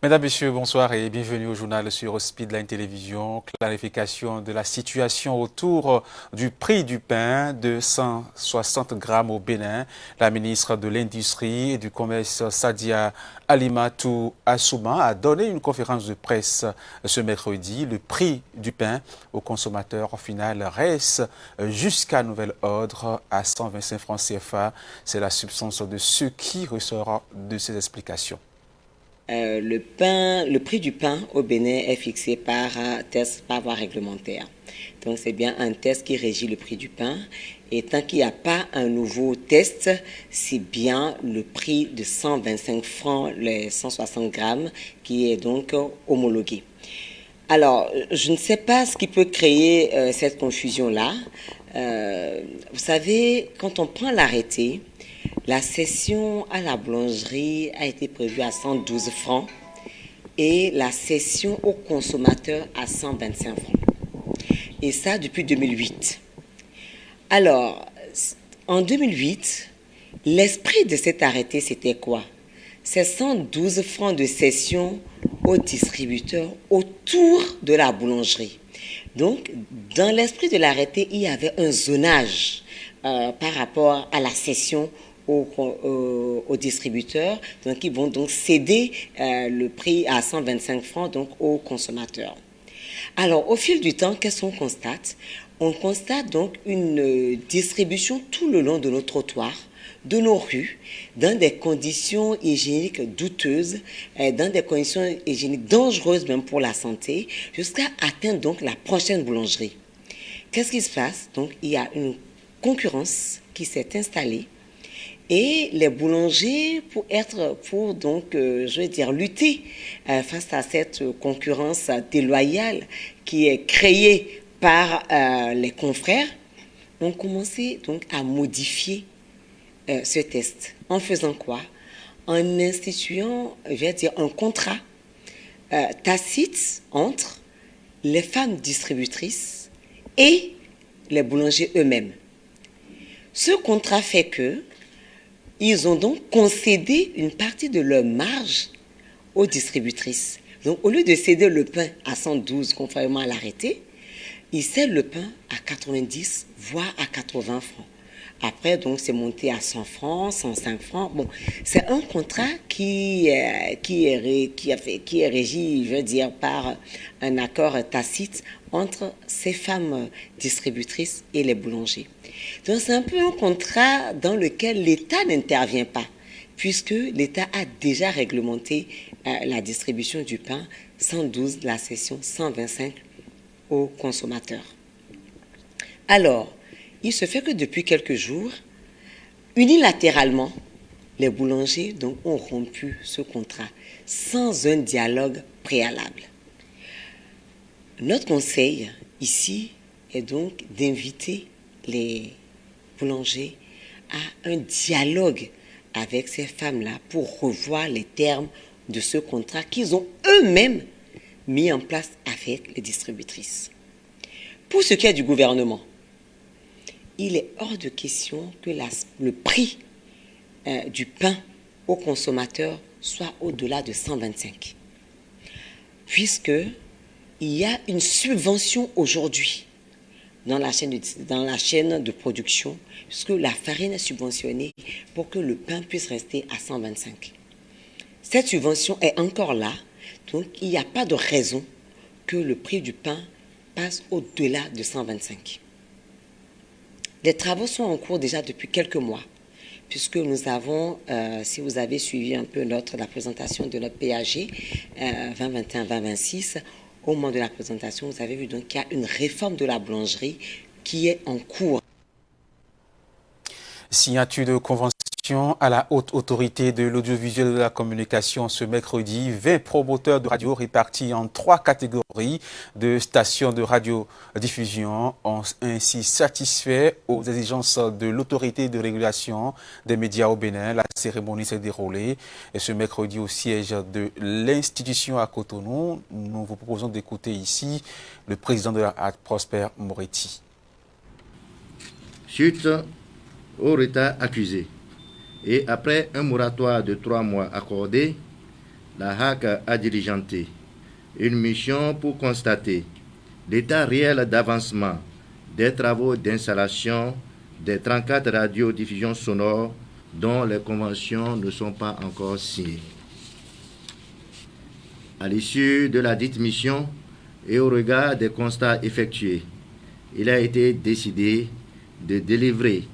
Mesdames, Messieurs, bonsoir et bienvenue au journal sur Speedline Télévision. Clarification de la situation autour du prix du pain de 160 grammes au Bénin. La ministre de l'Industrie et du Commerce, Sadia Alimatou Assouma, a donné une conférence de presse ce mercredi. Le prix du pain au consommateur final reste jusqu'à nouvel ordre à 125 francs CFA. C'est la substance de ce qui ressort de ces explications. Le prix du pain au Bénin est fixé par test par voie réglementaire. Donc c'est bien un test qui régit le prix du pain. Et tant qu'il n'y a pas un nouveau test, c'est bien le prix de 125 francs, les 160 grammes, qui est donc homologué. Alors, je ne sais pas ce qui peut créer cette confusion-là. Vous savez, quand on prend l'arrêté, la cession à la boulangerie a été prévue à 112 francs et la cession au consommateur à 125 francs. Et ça depuis 2008. Alors, en 2008, l'esprit de cet arrêté, c'était quoi? C'est 112 francs de cession aux distributeurs autour de la boulangerie. Donc, dans l'esprit de l'arrêté, il y avait un zonage par rapport à la cession aux distributeurs, donc ils vont donc céder le prix à 125 francs donc aux consommateurs. Alors, au fil du temps, qu'est-ce qu'on constate? On constate donc une distribution tout le long de nos trottoirs, de nos rues, dans des conditions hygiéniques douteuses, dans des conditions hygiéniques dangereuses même pour la santé, jusqu'à atteindre donc la prochaine boulangerie. Qu'est-ce qui se passe? Donc, il y a une concurrence qui s'est installée. Et les boulangers, lutter face à cette concurrence déloyale qui est créée par les confrères, ont commencé donc à modifier ce test. En faisant quoi? En instituant, un contrat tacite entre les femmes distributrices et les boulangers eux-mêmes. Ce contrat fait que ils ont donc concédé une partie de leur marge aux distributrices. Donc, au lieu de céder le pain à 112, conformément à l'arrêté, ils cèdent le pain à 90, voire à 80 francs. Après, donc, c'est monté à 100 francs, 105 francs. Bon, c'est un contrat qui est régi, par un accord tacite entre ces femmes distributrices et les boulangers. Donc, c'est un peu un contrat dans lequel l'État n'intervient pas, puisque l'État a déjà réglementé la distribution du pain, 112 la cession, 125 aux consommateurs. Alors, il se fait que depuis quelques jours, unilatéralement, les boulangers donc, ont rompu ce contrat sans un dialogue préalable. Notre conseil ici est donc d'inviter les boulangers à un dialogue avec ces femmes-là pour revoir les termes de ce contrat qu'ils ont eux-mêmes mis en place avec les distributrices. Pour ce qui est du gouvernement, il est hors de question que le prix du pain au consommateur soit au-delà de 125. Puisque il y a une subvention aujourd'hui dans la chaîne de production, puisque la farine est subventionnée pour que le pain puisse rester à 125. Cette subvention est encore là, donc il n'y a pas de raison que le prix du pain passe au-delà de 125. Des travaux sont en cours déjà depuis quelques mois, puisque nous avons, si vous avez suivi un peu la présentation de notre PAG 2021-2026, au moment de la présentation, vous avez vu donc qu'il y a une réforme de la boulangerie qui est en cours. Signature de convention à la haute autorité de l'audiovisuel et de la communication ce mercredi. 20 promoteurs de radio répartis en 3 catégories de stations de radiodiffusion ont ainsi satisfait aux exigences de l'autorité de régulation des médias au Bénin. La cérémonie s'est déroulée et ce mercredi au siège de l'institution à Cotonou. Nous vous proposons d'écouter ici le président de la HAT, Prosper Moretti. Suite au retard accusé et après un moratoire de 3 mois accordé, la HAC a diligenté une mission pour constater l'état réel d'avancement des travaux d'installation des 34 radiodiffusions sonores dont les conventions ne sont pas encore signées. À l'issue de la dite mission et au regard des constats effectués, il a été décidé de délivrer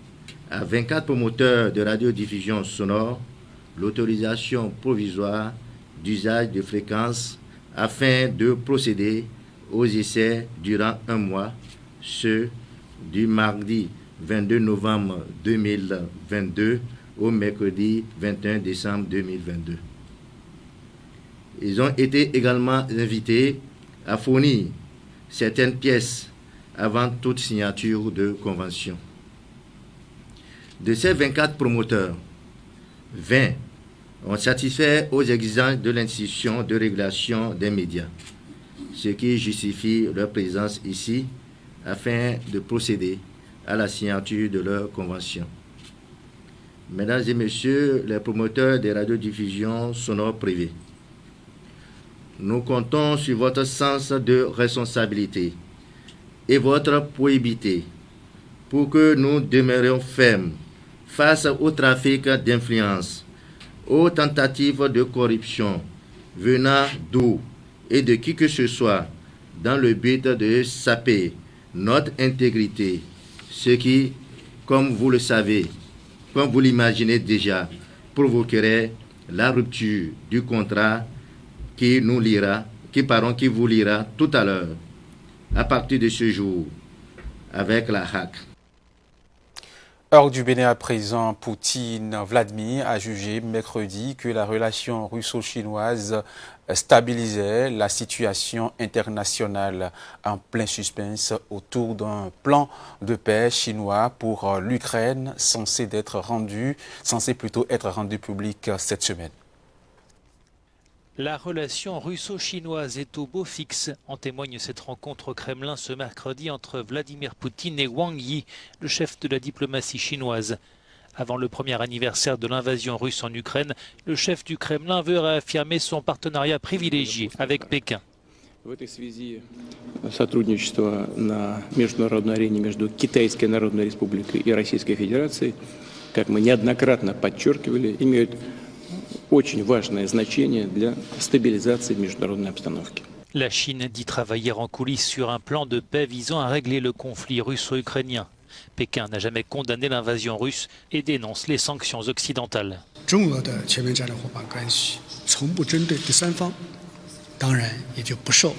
à 24 promoteurs de radiodiffusion sonore l'autorisation provisoire d'usage de fréquences afin de procéder aux essais durant un mois, ce du mardi 22 novembre 2022 au mercredi 21 décembre 2022. Ils ont été également invités à fournir certaines pièces avant toute signature de convention. De ces 24 promoteurs, 20 ont satisfait aux exigences de l'institution de régulation des médias, ce qui justifie leur présence ici afin de procéder à la signature de leur convention. Mesdames et messieurs les promoteurs des radiodiffusions sonores privées, nous comptons sur votre sens de responsabilité et votre probité pour que nous demeurions fermes face au trafic d'influence, aux tentatives de corruption venant d'où et de qui que ce soit dans le but de saper notre intégrité, ce qui, comme vous le savez, comme vous l'imaginez déjà, provoquerait la rupture du contrat qui vous liera tout à l'heure, à partir de ce jour, avec la HAC. Hors du Bénin à présent, Poutine Vladimir a jugé mercredi que la relation russo-chinoise stabilisait la situation internationale en plein suspense autour d'un plan de paix chinois pour l'Ukraine censé être rendu public cette semaine. La relation russo-chinoise est au beau fixe. En témoigne cette rencontre au Kremlin ce mercredi entre Vladimir Poutine et Wang Yi, le chef de la diplomatie chinoise. Avant le premier anniversaire de l'invasion russe en Ukraine, le chef du Kremlin veut réaffirmer son partenariat privilégié avec Pékin. В этой связи сотрудничество на международной арене между Китайской Народной Республикой и Российской Федерацией, как мы неоднократно подчеркивали, имеют очень важное значение для стабилизации международной обстановки. La Chine dit travailler en coulisses sur un plan de paix visant à régler le conflit russo-ukrainien. Pékin n'a jamais condamné l'invasion russe et dénonce les sanctions occidentales. 中俄的全面战略伙伴关系从不针对第三方，当然也就不受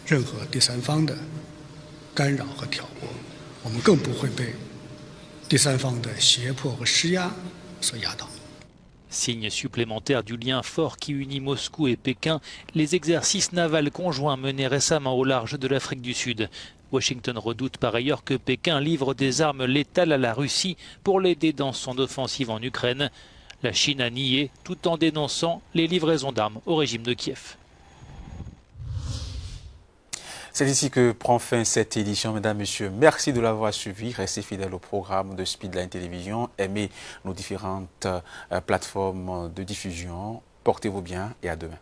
任何第三方的干扰和挑拨，我们更不会被第三方的胁迫和施压所压倒。 Signe supplémentaire du lien fort qui unit Moscou et Pékin, les exercices navals conjoints menés récemment au large de l'Afrique du Sud. Washington redoute par ailleurs que Pékin livre des armes létales à la Russie pour l'aider dans son offensive en Ukraine. La Chine a nié tout en dénonçant les livraisons d'armes au régime de Kiev. C'est ici que prend fin cette édition, mesdames, messieurs. Merci de l'avoir suivi. Restez fidèles au programme de Speedline Télévision. Aimez nos différentes plateformes de diffusion. Portez-vous bien et à demain.